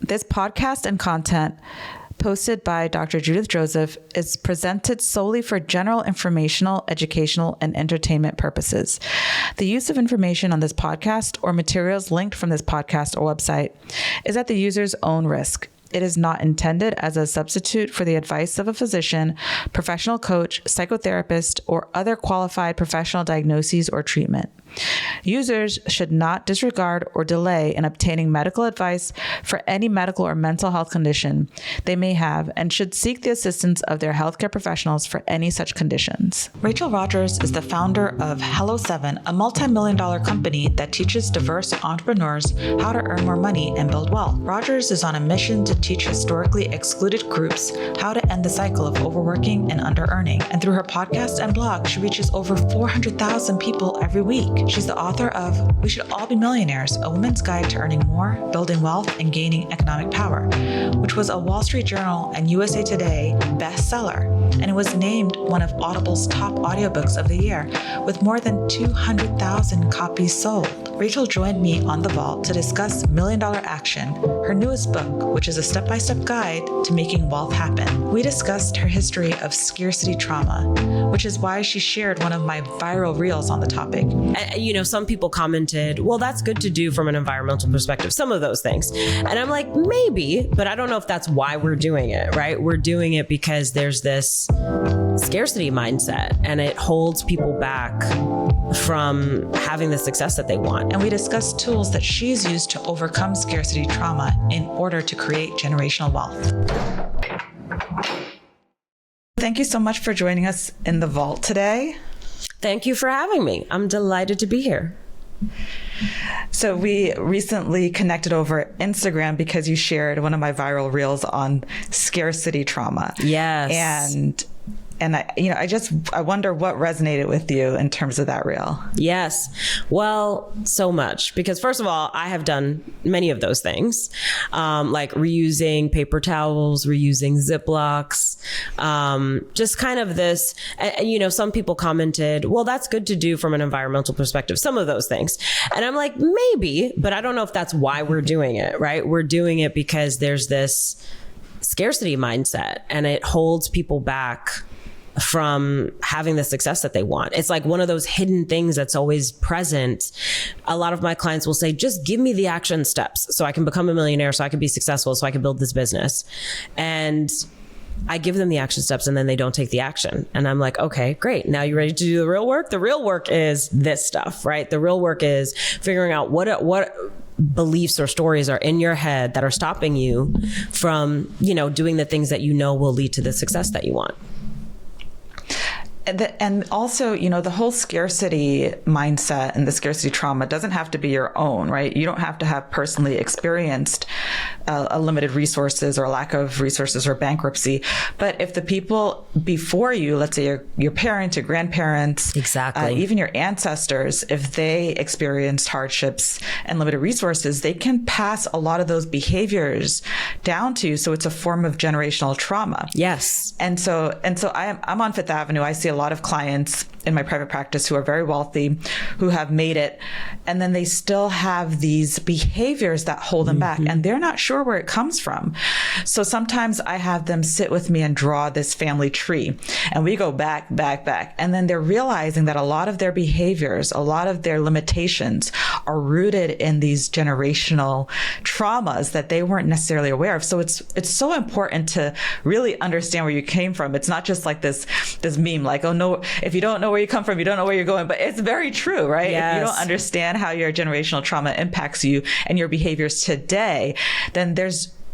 This podcast and content posted by Dr. Judith Joseph is presented solely for general informational, educational, and entertainment purposes. The use of information on this podcast or materials linked from this podcast or website is at the user's own risk. It is not intended as a substitute for the advice of a physician, professional coach, psychotherapist, or other qualified professional diagnoses or treatment. Users should not disregard or delay in obtaining medical advice for any medical or mental health condition they may have and should seek the assistance of their healthcare professionals for any such conditions. Rachel Rodgers is the founder of Hello7, a multi-million-dollar company that teaches diverse entrepreneurs how to earn more money and build wealth. Rodgers is on a mission to teach historically excluded groups how to end the cycle of overworking and under-earning. And through her podcast and blog, she reaches over 400,000 people every week. She's the author of We Should All Be Millionaires, A Woman's Guide to Earning More, Building Wealth, and Gaining Economic Power, which was a Wall Street Journal and USA Today bestseller. And it was named one of Audible's top audiobooks of the year, with more than 200,000 copies sold. Rachel joined me on The Vault to discuss Million Dollar Action, her newest book, which is a step-by-step guide to making wealth happen. We discussed her history of scarcity trauma, which is why she shared one of my viral reels on the topic. Some people commented, well, that's good to do from an environmental perspective, some of those things. And I'm like, maybe, but I don't know if that's why we're doing it, right? We're doing it because there's this scarcity mindset and it holds people back from having the success that they want. And we discussed tools that she's used to overcome scarcity trauma in order to create generational wealth. Thank you so much for joining us in the Vault today. Thank you for having me. I'm delighted to be here. So we recently connected over Instagram because you shared one of my viral reels on scarcity trauma. Yes. And I wonder what resonated with you in terms of that reel. Yes. Well, so much. Because first of all, I have done many of those things, like reusing paper towels, reusing Ziplocs, just kind of this, some people commented, well, that's good to do from an environmental perspective, some of those things. And I'm like, maybe, but I don't know if that's why we're doing it, right? We're doing it because there's this scarcity mindset and it holds people back from having the success that they want. It's like one of those hidden things that's always present. A lot of my clients will say, just give me the action steps so I can become a millionaire, so I can be successful, so I can build this business. And I give them the action steps and then they don't take the action. And I'm like, okay, great. Now you ready to do the real work? The real work is this stuff, right? The real work is figuring out what beliefs or stories are in your head that are stopping you from, doing the things that will lead to the success that you want. And also, the whole scarcity mindset and the scarcity trauma doesn't have to be your own, right? You don't have to have personally experienced a limited resources or lack of resources or bankruptcy. But if the people before you, let's say your parents, your grandparents, exactly, even your ancestors, if they experienced hardships and limited resources, they can pass a lot of those behaviors down to you. So it's a form of generational trauma. Yes. And so I'm on Fifth Avenue. I see a lot of clients in my private practice who are very wealthy, who have made it, and then they still have these behaviors that hold them back, and they're not sure where it comes from. So sometimes I have them sit with me and draw this family tree, and we go back, and then they're realizing that a lot of their behaviors, a lot of their limitations are rooted in these generational traumas that they weren't necessarily aware of. So it's so important to really understand where you came from. It's not just like this meme, like, oh no, if you don't know where you come from, you don't know where you're going. But it's very true, right? Yes. If you don't understand how your generational trauma impacts you and your behaviors today, then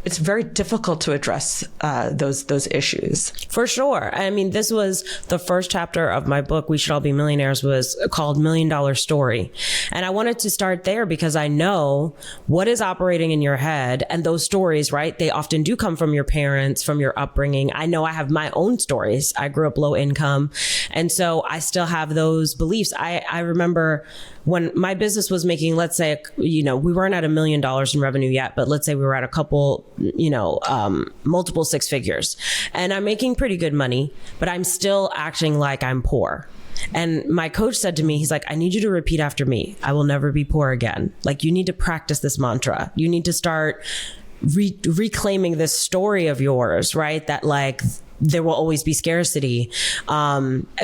it's very difficult to address those issues. For sure. I mean, this was the first chapter of my book, We Should All Be Millionaires, was called Million Dollar Story. And I wanted to start there because I know what is operating in your head, and those stories, right? They often do come from your parents, from your upbringing. I know I have my own stories. I grew up low income. And so I still have those beliefs. I remember when my business was making, let's say, we weren't at $1 million in revenue yet, but let's say we were at a couple, multiple six figures, and I'm making pretty good money, but I'm still acting like I'm poor. And my coach said to me, he's like, I need you to repeat after me. I will never be poor again. Like, you need to practice this mantra. You need to start reclaiming this story of yours, right? That like, there will always be scarcity,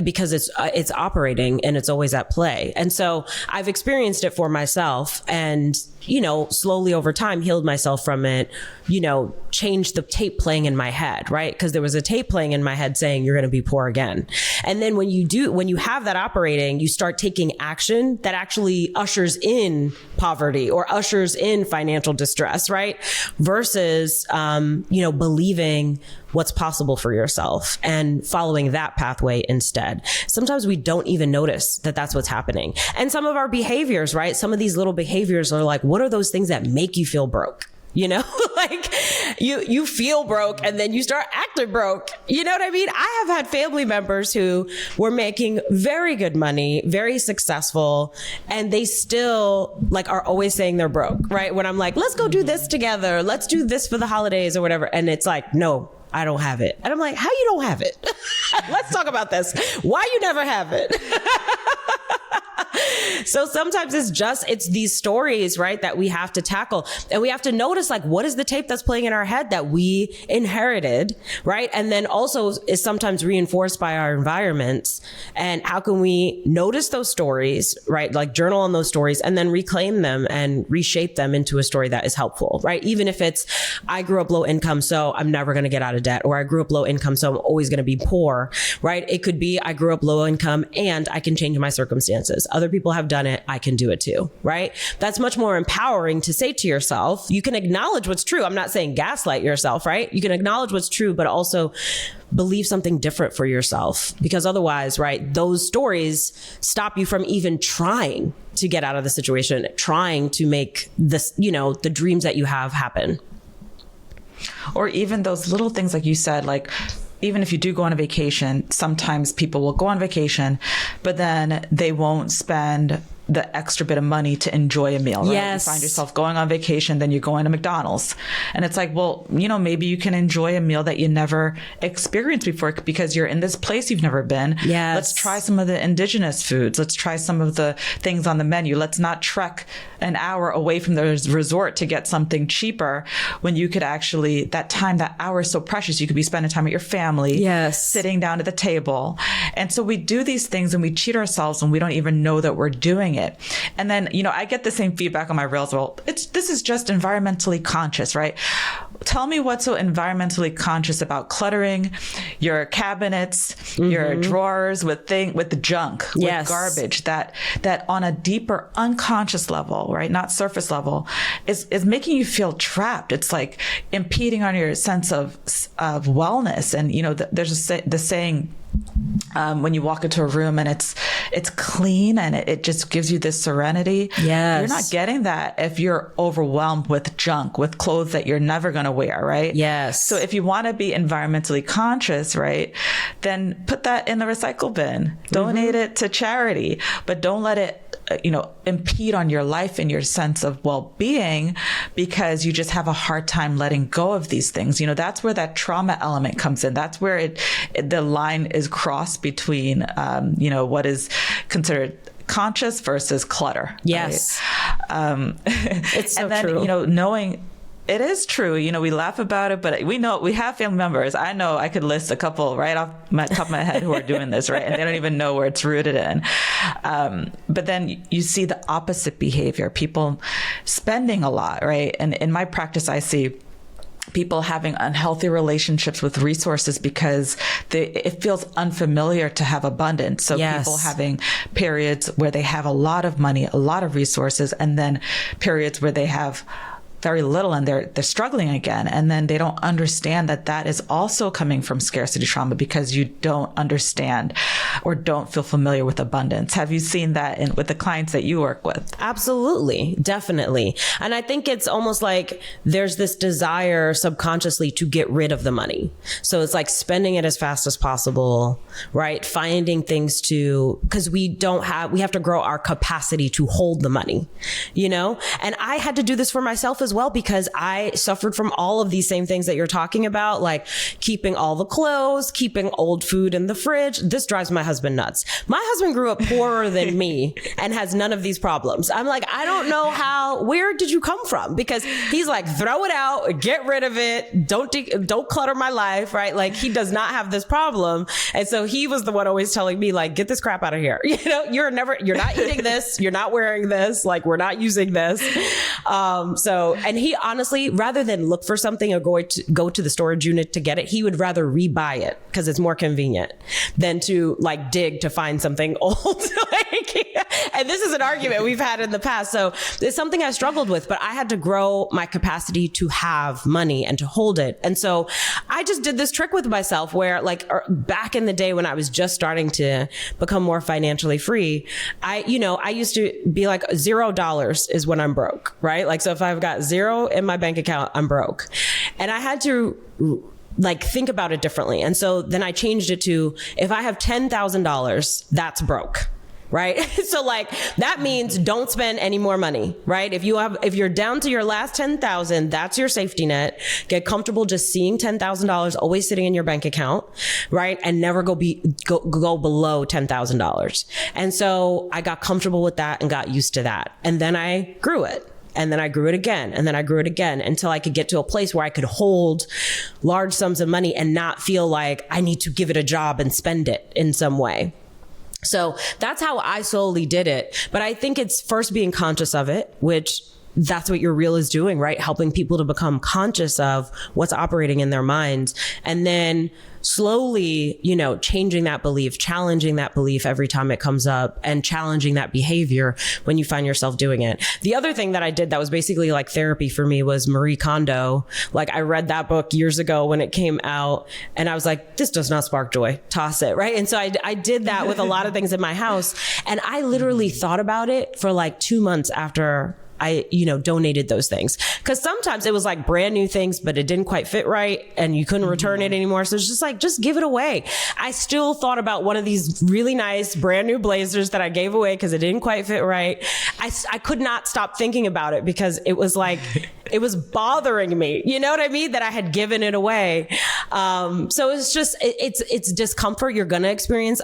because it's operating and it's always at play. And so I've experienced it for myself and, you know, slowly over time healed myself from it, you know, changed the tape playing in my head, right? Because there was a tape playing in my head saying you're going to be poor again. And then when you have that operating, you start taking action that actually ushers in poverty or ushers in financial distress, right? Versus, you know, believing what's possible for yourself and following that pathway instead. Sometimes we don't even notice that that's what's happening. And some of our behaviors, right? Some of these little behaviors are like, what are those things that make you feel broke? You know, like you feel broke and then you start acting broke. You know what I mean? I have had family members who were making very good money, very successful, and they still like are always saying they're broke, right? When I'm like, let's go do this together. Let's do this for the holidays or whatever. And it's like, no, I don't have it. And I'm like, how you don't have it? Let's talk about this. Why you never have it? So sometimes it's these stories, right, that we have to tackle, and we have to notice like, what is the tape that's playing in our head that we inherited, right? And then also is sometimes reinforced by our environments. And how can we notice those stories, right? Like journal on those stories and then reclaim them and reshape them into a story that is helpful, right? Even if it's, I grew up low income, so I'm never going to get out of debt, or I grew up low income, so I'm always going to be poor, right? It could be, I grew up low income and I can change my circumstances. Other people have done it. I can do it too, right? That's much more empowering to say to yourself. You can acknowledge what's true. I'm not saying gaslight yourself, right? You can acknowledge what's true, but also believe something different for yourself, because otherwise, right, those stories stop you from even trying to get out of the situation, trying to make this, you know, the dreams that you have happen. Or even those little things, like you said, like, even if you do go on a vacation, sometimes people will go on vacation, but then they won't spend the extra bit of money to enjoy a meal. Right? Yes. You find yourself going on vacation, then you're going to McDonald's. And it's like, well, you know, maybe you can enjoy a meal that you never experienced before because you're in this place you've never been. Yes. Let's try some of the indigenous foods. Let's try some of the things on the menu. Let's not trek an hour away from the resort to get something cheaper when you could actually, that hour is so precious. You could be spending time with your family. Yes. Sitting down at the table. And so we do these things and we cheat ourselves and we don't even know that we're doing it. And then, you know, I get the same feedback on my reels. Well, this is just environmentally conscious, right? Tell me what's so environmentally conscious about cluttering your cabinets, your drawers with the junk, with garbage that on a deeper unconscious level, right? Not surface level, is making you feel trapped. It's like impeding on your sense of wellness. And, you know, there's the saying, when you walk into a room and it's clean and it just gives you this serenity. Yes. You're not getting that if you're overwhelmed with junk, with clothes that you're never going to wear, right? Yes. So if you want to be environmentally conscious, right, then put that in the recycle bin, donate it to charity, but don't let it, you know, impede on your life and your sense of well-being because you just have a hard time letting go of these things. You know, that's where that trauma element comes in. That's where the line is crossed between, you know, what is considered conscious versus clutter. Yes. Right? It's so and then, true. You know, knowing it is true. You know, we laugh about it, but we know we have family members. I know I could list a couple right off my top of my head who are doing this, right? And they don't even know where it's rooted in. But then you see the opposite behavior, people spending a lot, right? And in my practice, I see people having unhealthy relationships with resources because it feels unfamiliar to have abundance. So people having periods where they have a lot of money, a lot of resources, and then periods where they have very little and they're struggling again. And then they don't understand that is also coming from scarcity trauma because you don't understand or don't feel familiar with abundance. Have you seen that with the clients that you work with? Absolutely. Definitely. And I think it's almost like there's this desire subconsciously to get rid of the money. So it's like spending it as fast as possible, right? Finding things because we have to grow our capacity to hold the money, you know? And I had to do this for myself as well. well because I suffered from all of these same things that you're talking about, like keeping all the clothes, keeping old food in the fridge. This drives my husband nuts. My husband grew up poorer than me and has none of these problems. I'm like, I don't know where did you come from? Because he's like, throw it out, get rid of it. Don't clutter my life, right? Like he does not have this problem. And so he was the one always telling me like, get this crap out of here. You know, you're not eating this. You're not wearing this. Like we're not using this. And he honestly, rather than look for something or go to the storage unit to get it, he would rather rebuy it because it's more convenient than to like dig to find something old. And this is an argument we've had in the past. So it's something I struggled with, but I had to grow my capacity to have money and to hold it. And so I just did this trick with myself where like back in the day when I was just starting to become more financially free, I used to be like $0 is when I'm broke, right? Like, so if I've got zero in my bank account, I'm broke. And I had to like think about it differently. And so then I changed it to, if I have $10,000, that's broke. Right. So like that means don't spend any more money. Right. If you're down to your last 10,000, that's your safety net. Get comfortable just seeing $10,000 always sitting in your bank account. Right. And never go below $10,000. And so I got comfortable with that and got used to that. And then I grew it. And then I grew it again. And then I grew it again until I could get to a place where I could hold large sums of money and not feel like I need to give it a job and spend it in some way. So that's how I solely did it. But I think it's first being conscious of it, which that's what your reel is doing, right? Helping people to become conscious of what's operating in their minds. And then slowly, changing that belief, challenging that belief every time it comes up and challenging that behavior when you find yourself doing it. The other thing that I did that was basically like therapy for me was Marie Kondo. Like I read that book years ago when it came out and I was like, this does not spark joy, toss it. Right. And so I did that with a lot of things in my house. And I literally thought about it for like 2 months after I, donated those things. Cause sometimes it was like brand new things, but it didn't quite fit right. And you couldn't return it anymore. So it's just like, just give it away. I still thought about one of these really nice brand new blazers that I gave away because it didn't quite fit right. I could not stop thinking about it because it was like, it was bothering me. You know what I mean? That I had given it away. So it's just, it's discomfort. You're going to experience,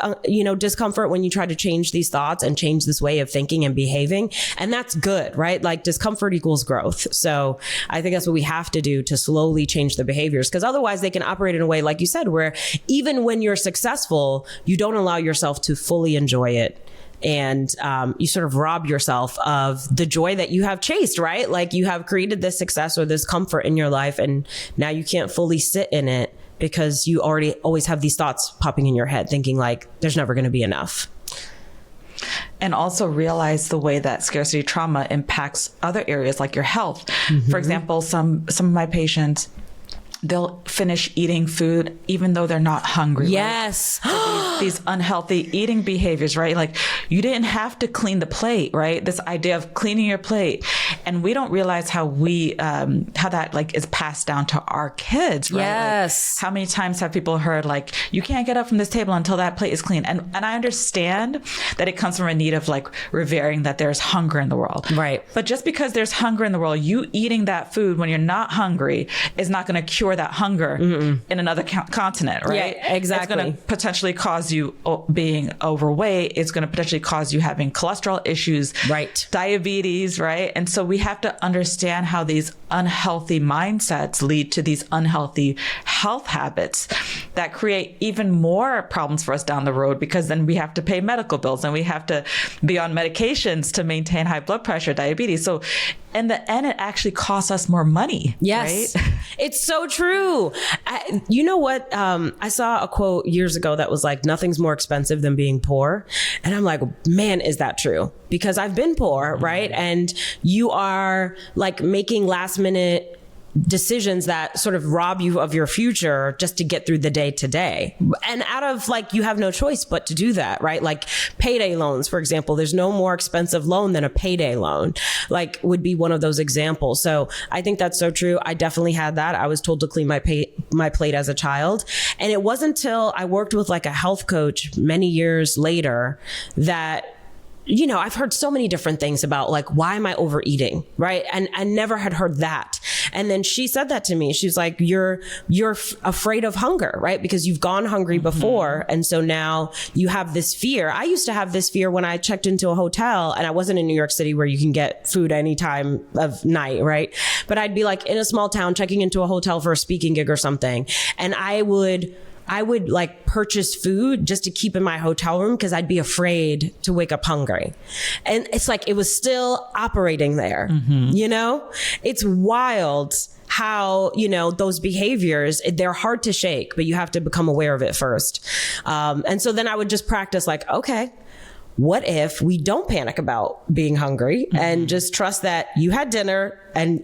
discomfort when you try to change these thoughts and change this way of thinking and behaving. And that's good, right? Like discomfort equals growth. So I think that's what we have to do to slowly change the behaviors, because otherwise they can operate in a way, like you said, where even when you're successful, you don't allow yourself to fully enjoy it. And you sort of rob yourself of the joy that you have chased, right? Like you have created this success or this comfort in your life, and now you can't fully sit in it because you always have these thoughts popping in your head thinking like there's never going to be enough. And also realize the way that scarcity trauma impacts other areas like your health. Mm-hmm. For example, some of my patients, they'll finish eating food even though they're not hungry. Yes. Right? So these unhealthy eating behaviors, right? Like you didn't have to clean the plate, right? This idea of cleaning your plate. And we don't realize how that like is passed down to our kids, right? Yes. Like, how many times have people heard like, you can't get up from this table until that plate is clean? And I understand that it comes from a need of like revering that there's hunger in the world. Right. But just because there's hunger in the world, you eating that food when you're not hungry is not going to cure that hunger in another continent, right? Yeah, exactly. It's going to potentially cause you being overweight. It's going to potentially cause you having cholesterol issues, right? Diabetes, right? And so we have to understand how these unhealthy mindsets lead to these unhealthy health habits that create even more problems for us down the road, because then we have to pay medical bills and we have to be on medications to maintain high blood pressure, diabetes. So in the end, it actually costs us more money. Yes. Right? It's so true. You know what? I saw a quote years ago that was like, nothing's more expensive than being poor. And I'm like, man, is that true? Because I've been poor, right? And you are like making last minute decisions that sort of rob you of your future just to get through the day to day. And out of like, you have no choice but to do that, right? Like payday loans, for example, there's no more expensive loan than a payday loan, like would be one of those examples. So I think that's so true. I definitely had that. I was told to clean my plate as a child. And it wasn't until I worked with like a health coach many years later that I've heard so many different things about like, why am I overeating? Right. And I never had heard that. And then she said that to me. She's like, you're afraid of hunger, right? Because you've gone hungry before. And so now you have this fear. I used to have this fear when I checked into a hotel, and I wasn't in New York City where you can get food any time of night. Right. But I'd be like in a small town checking into a hotel for a speaking gig or something. And I would like purchase food just to keep in my hotel room because I'd be afraid to wake up hungry. And it's like, it was still operating there. It's wild how, those behaviors, they're hard to shake, but you have to become aware of it first. And so then I would just practice like, okay, what if we don't panic about being hungry and just trust that you had dinner and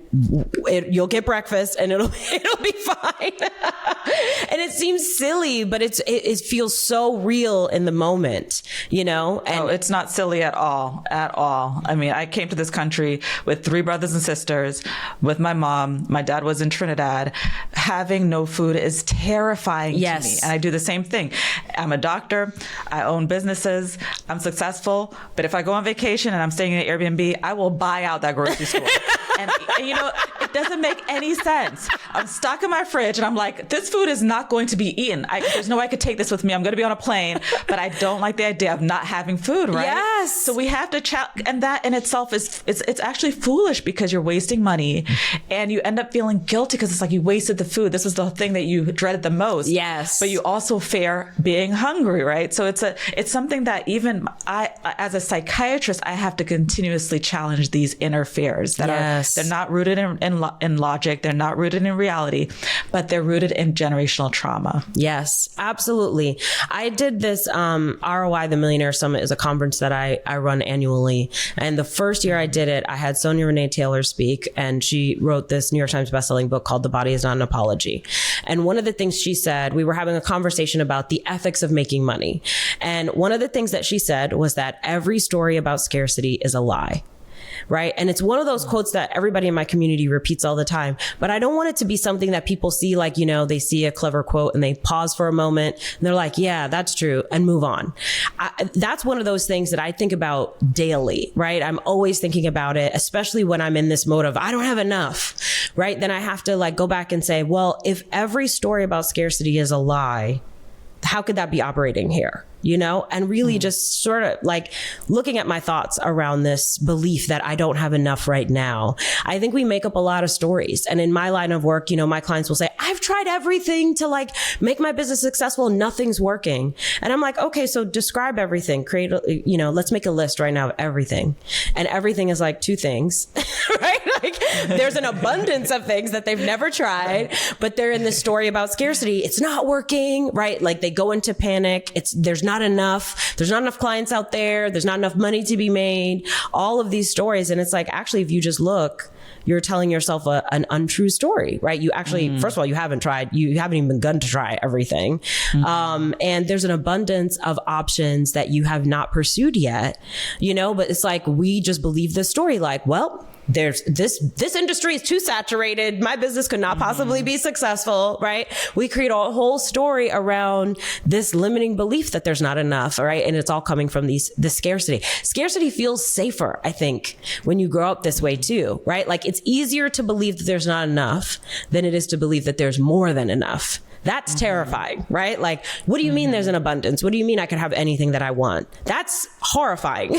you'll get breakfast and it'll be fine. And it seems silly, but it feels so real in the moment, And it's not silly at all. I mean, I came to this country with 3 brothers and sisters, with my mom. My dad was in Trinidad. Having no food is terrifying to me. And I do the same thing. I'm a doctor. I own businesses. I'm successful. But if I go on vacation and I'm staying in an Airbnb, I will buy out that grocery store. And it doesn't make any sense. I'm stuck in my fridge and I'm like, this food is not going to be eaten. There's no way I could take this with me. I'm going to be on a plane, but I don't like the idea of not having food, right? Yes. So we have to and that in itself it's actually foolish because you're wasting money and you end up feeling guilty because it's like you wasted the food. This was the thing that you dreaded the most. Yes. But you also fear being hungry, right? So it's something that even I, as a psychiatrist, I have to continuously challenge these inner fears that they're not rooted in logic. They're not rooted in reality, but they're rooted in generational trauma. Yes, absolutely. I did this ROI, the Millionaire Summit, is a conference that I run annually. And the first year I did it, I had Sonia Renee Taylor speak, and she wrote this New York Times bestselling book called The Body Is Not an Apology. And one of the things she said, we were having a conversation about the ethics of making money. And one of the things that she said was that every story about scarcity is a lie. Right. And it's one of those quotes that everybody in my community repeats all the time. But I don't want it to be something that people see like, they see a clever quote and they pause for a moment and they're like, yeah, that's true, and move on. That's one of those things that I think about daily. Right. I'm always thinking about it, especially when I'm in this mode of I don't have enough. Right. Then I have to like go back and say, well, if every story about scarcity is a lie, how could that be operating here? And really just sort of like looking at my thoughts around this belief that I don't have enough right now. I think we make up a lot of stories. And in my line of work, my clients will say, I've tried everything to like make my business successful. Nothing's working. And I'm like, okay, so describe everything. Let's make a list right now of everything. And everything is like 2 things, right? Like there's an abundance of things that they've never tried, but they're in this story about scarcity. It's not working, right? Like they go into panic. There's not enough clients out there. There's not enough money to be made. All of these stories. And it's like, actually, if you just look, you're telling yourself an untrue story, right? You actually, first of all, you haven't even begun to try everything. And there's an abundance of options that you have not pursued yet, but it's like, we just believe this story like, well, there's this industry is too saturated. My business could not possibly be successful, right? We create a whole story around this limiting belief that there's not enough, right? And it's all coming from the scarcity. Scarcity feels safer, I think, when you grow up this way too, right? Like it's easier to believe that there's not enough than it is to believe that there's more than enough. That's terrifying, right? Like, what do you mean there's an abundance? What do you mean I could have anything that I want? That's horrifying,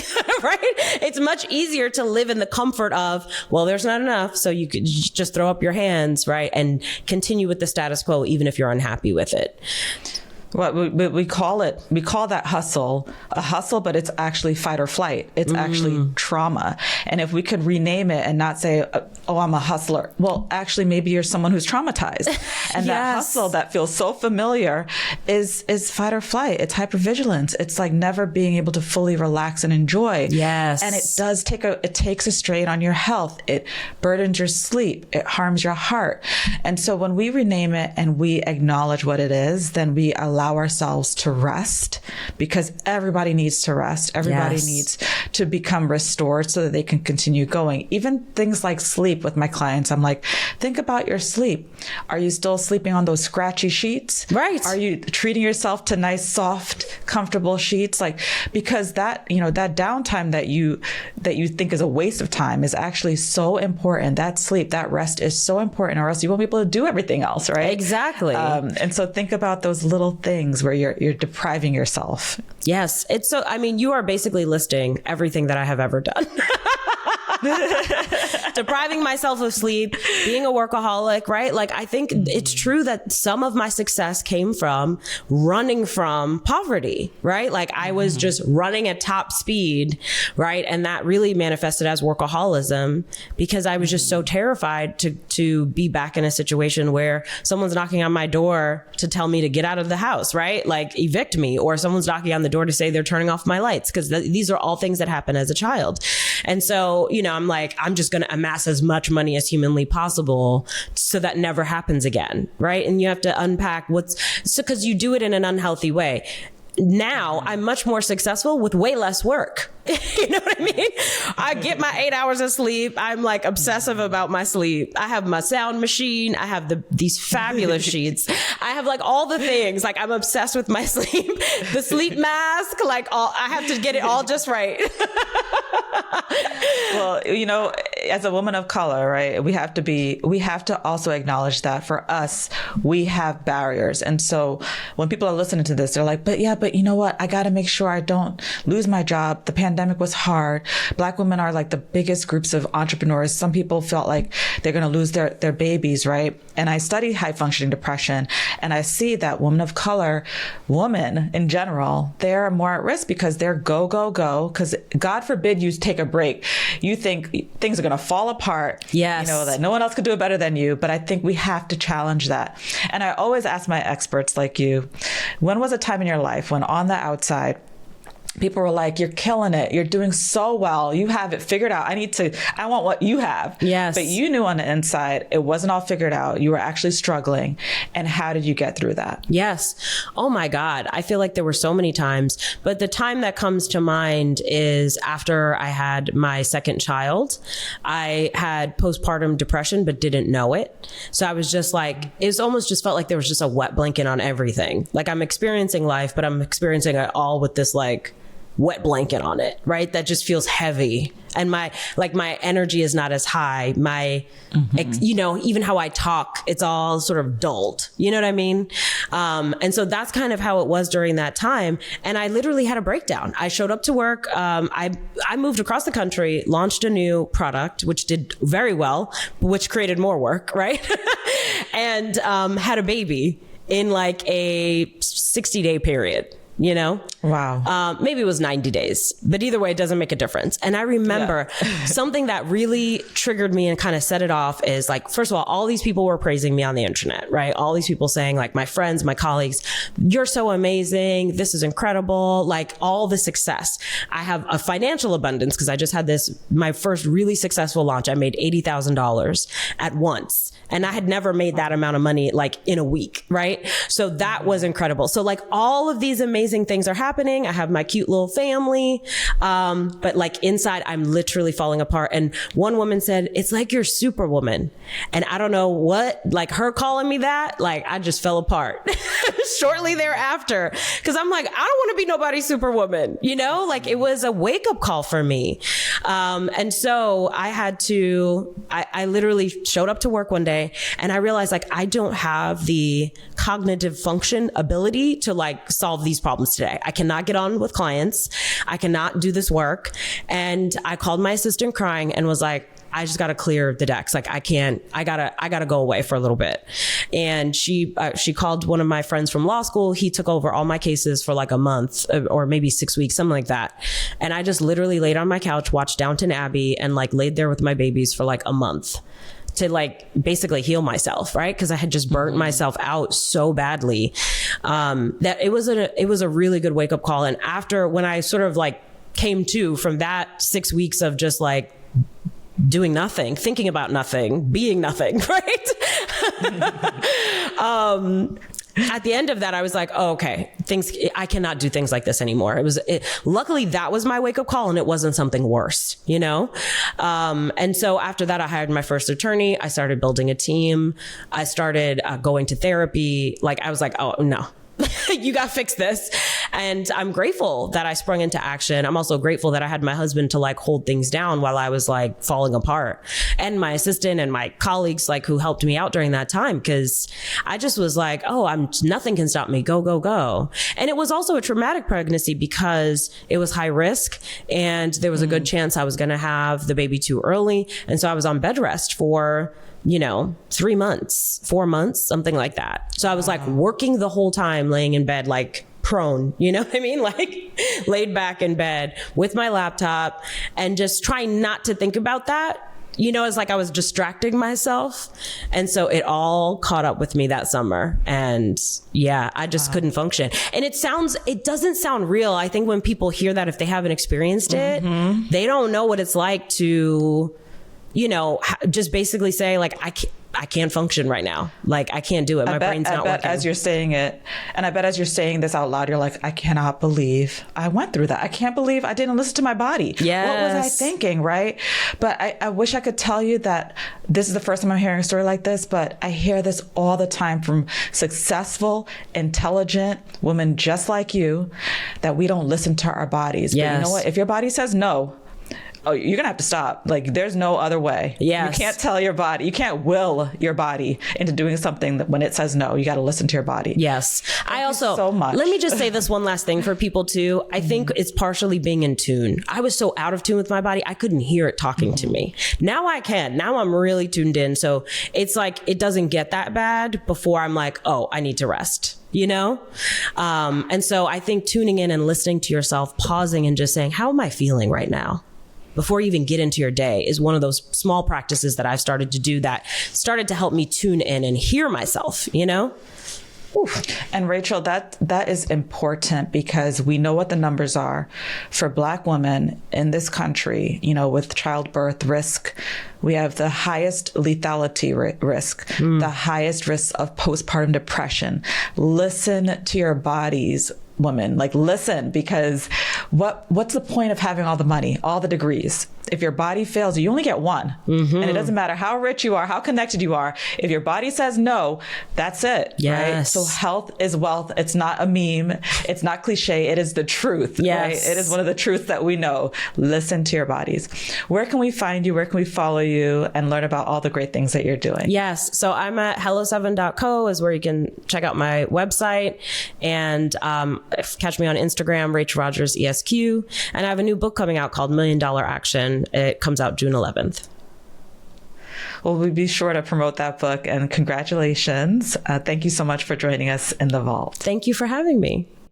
right? It's much easier to live in the comfort of, well, there's not enough. So you could just throw up your hands, right? And continue with the status quo, even if you're unhappy with it. What we call that hustle a hustle, but it's actually fight or flight. It's actually trauma. And if we could rename it and not say, oh, I'm a hustler. Well, actually, maybe you're someone who's traumatized. And that hustle that feels so familiar is fight or flight. It's hypervigilance. It's like never being able to fully relax and enjoy. Yes. And it takes a strain on your health. It burdens your sleep. It harms your heart. And so when we rename it and we acknowledge what it is, then we allow allow ourselves to rest, because everybody needs to rest. Everybody needs to become restored so that they can continue going. Even things like sleep with my clients, I'm like, think about your sleep. Are you still sleeping on those scratchy sheets? Right. Are you treating yourself to nice, soft, comfortable sheets? Like, because that, that downtime that you think is a waste of time is actually so important. That sleep, that rest is so important, or else you won't be able to do everything else, right? Exactly. And so think about those little things where you're depriving yourself. Yes. It's so, I mean, you are basically listing everything that I have ever done. Depriving myself of sleep, being a workaholic, right? Like, I think it's true that some of my success came from running from poverty, right? Like, I was just running at top speed, right? And that really manifested as workaholism, because I was just so terrified to be back in a situation where someone's knocking on my door to tell me to get out of the house, right? Like, evict me, or someone's knocking on the door to say they're turning off my lights, because these are all things that happen as a child. And so, I'm like, I'm just going to amass as much money as humanly possible so that never happens again. Right. And you have to unpack because you do it in an unhealthy way. Now I'm much more successful with way less work. You know what I mean? I get my 8 hours of sleep. I'm like obsessive about my sleep. I have my sound machine. I have these fabulous sheets. I have like all the things. Like, I'm obsessed with my sleep. The sleep mask, like, I have to get it all just right. Well, as a woman of color, right, we have to also acknowledge that for us, we have barriers. And so when people are listening to this, they're like, but you know what? I got to make sure I don't lose my job. The pandemic was hard. Black women are like the biggest groups of entrepreneurs. Some people felt like they're going to lose their babies, right? And I study high functioning depression, and I see that women of color, women in general, they're more at risk because they're go, go, go. Because God forbid you take a break. You think things are going to fall apart. Yes. That no one else could do it better than you. But I think we have to challenge that. And I always ask my experts like you, when was a time in your life when on the outside, people were like, you're killing it. You're doing so well. You have it figured out. I want what you have. Yes. But you knew on the inside, it wasn't all figured out. You were actually struggling. And how did you get through that? Yes. Oh my God. I feel like there were so many times, but the time that comes to mind is after I had my second child. I had postpartum depression, but didn't know it. So I was just like, it almost just felt like there was just a wet blanket on everything. Like, I'm experiencing life, but I'm experiencing it all with this like wet blanket on it, right? That just feels heavy. And my energy is not as high. Even how I talk, it's all sort of dulled. You know what I mean? And so that's kind of how it was during that time. And I literally had a breakdown. I showed up to work. I moved across the country, launched a new product, which did very well, which created more work, right? And had a baby in like a 60-day period. Wow. Maybe it was 90 days, but either way, it doesn't make a difference. And I remember something that really triggered me and kind of set it off is like, first of all these people were praising me on the internet, right? All these people saying, like, my friends, my colleagues, you're so amazing. This is incredible. Like, all the success. I have a financial abundance because I just had my first really successful launch. I made $80,000 at once. And I had never made that amount of money like in a week, right? So that was incredible. So like, all of these amazing things are happening. I have my cute little family. But like, inside, I'm literally falling apart. And one woman said, it's like you're Superwoman. And I don't know what, like, her calling me that, like, I just fell apart shortly thereafter. Cause I'm like, I don't want to be nobody's Superwoman, like, it was a wake up call for me. And so I literally showed up to work one day and I realized, like, I don't have the cognitive function ability to like solve these problems today. I cannot get on with clients. I cannot do this work. And I called my assistant crying and was like, I just got to clear the decks. Like, I gotta go away for a little bit. And she called one of my friends from law school. He took over all my cases for like a month or maybe 6 weeks, something like that. And I just literally laid on my couch, watched Downton Abbey, and like laid there with my babies for like a month to like basically heal myself, right? Because I had just burnt myself out so badly that it was a really good wake up call. And after, when I sort of like came to from that 6 weeks of just like doing nothing, thinking about nothing, being nothing, right? at the end of that, I was like, oh, okay, I cannot do things like this anymore. Luckily that was my wake up call and it wasn't something worse, And so after that, I hired my first attorney. I started building a team. I started going to therapy. Like I was like, oh no. You got to fix this. And I'm grateful that I sprung into action. I'm also grateful that I had my husband to like hold things down while I was like falling apart, and my assistant and my colleagues like who helped me out during that time. Cause I just was like, oh, nothing can stop me. Go, go, go. And it was also a traumatic pregnancy because it was high risk and there was a good chance I was going to have the baby too early. And so I was on bed rest for 3 months, 4 months, something like that. So I was like working the whole time, laying in bed, like prone, you know what I mean? Like laid back in bed with my laptop and just trying not to think about that. It's like I was distracting myself. And so it all caught up with me that summer. And yeah, I just couldn't function. And it doesn't sound real. I think when people hear that, if they haven't experienced it, they don't know what it's like to just basically say like, I can't function right now. Like I can't do it. My brain's not working. As you're saying it, and I bet as you're saying this out loud, you're like, I cannot believe I went through that. I can't believe I didn't listen to my body. Yes. What was I thinking, right? But I wish I could tell you that this is the first time I'm hearing a story like this, but I hear this all the time from successful, intelligent women just like you, that we don't listen to our bodies. Yes. But you know what? If your body says no, oh, you're going to have to stop. Like, there's no other way. Yes. You can't tell your body. You can't will your body into doing something that when it says no, you got to listen to your body. Yes. Thank you so much. Let me just say this one last thing for people too. I think it's partially being in tune. I was so out of tune with my body. I couldn't hear it talking to me. Now I can. Now I'm really tuned in. So it's like, it doesn't get that bad before I'm like, oh, I need to rest. And so I think tuning in and listening to yourself, pausing and just saying, how am I feeling right now? Before you even get into your day is one of those small practices that I've started to do that started to help me tune in and hear myself, Oof. And Rachel, that is important because we know what the numbers are for Black women in this country, with childbirth risk. We have the highest lethality risk, the highest risk of postpartum depression. Listen to your bodies, woman. Like, listen, because what's the point of having all the money, all the degrees? If your body fails, you only get one. And it doesn't matter how rich you are, how connected you are. If your body says no, that's it. Yes. Right? So health is wealth. It's not a meme. It's not cliche. It is the truth. Yes. Right? It is one of the truths that we know. Listen to your bodies. Where can we find you? Where can we follow you and learn about all the great things that you're doing? Yes. So I'm at hello7.co is where you can check out my website, and catch me on Instagram, Rachel Rodgers ESQ. And I have a new book coming out called $1 Million Action. It comes out June 11th. Well, we'll be sure to promote that book, and congratulations. Thank you so much for joining us in the vault. Thank you for having me.